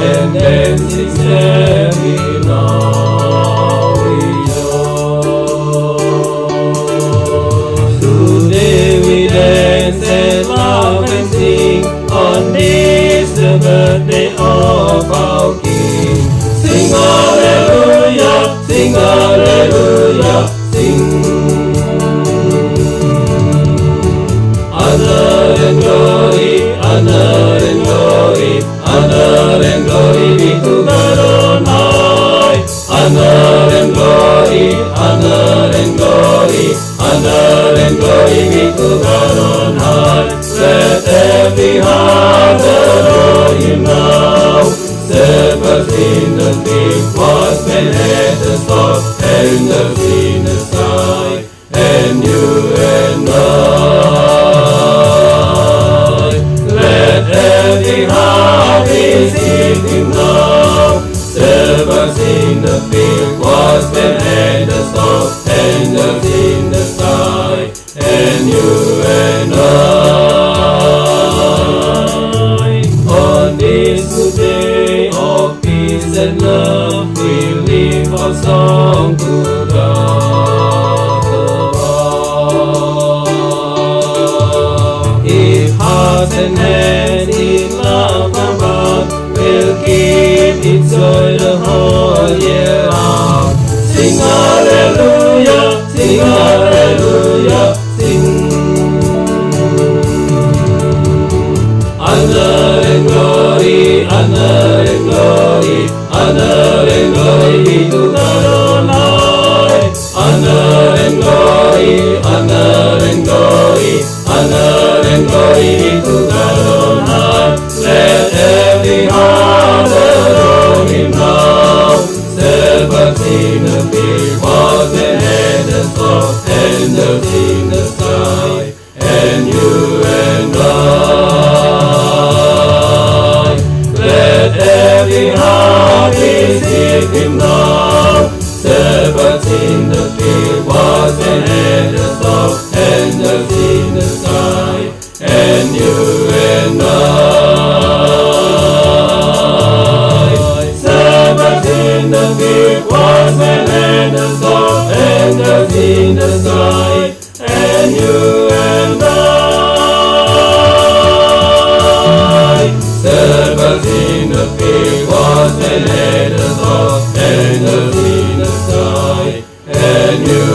and then sings every rejoice. Today we dance and laugh and sing on this the birthday of our King. Sing hallelujah, sing hallelujah, sing. Honor and glory, honor and glory, honor and glory be to God on high. Honor and glory, honor and glory, honor and glory be to God on high. Let every heart adore Him now. Shepherds in the field, watchmen at the store, angels in the sky, and you and I. Let every heart receive Him now. Shepherds in the field, watchmen at the store, angels in the sky, and you and I. On this good day of peace and love, we lift our song to God above. If hearts and hands in love above will keep its joy the whole year round. Sing hallelujah, sing hallelujah, sing. Honor and glory, honor and glory, honor and glory be to God on high. Honor and glory, honor and glory, honor and glory be to God on high. Let every heart adore Him now. Shepherds in the field, watchmen at the store, angels in the sky, and you and I. Let every heart receive Him now. Shepherds in the field, watchmen at the store, angels in the sky, and you and I. Shepherds in the field, watchmen at the store, angels in the sky, and you and I. Shepherds in the field, watchmen at the store, angels in the sky, and you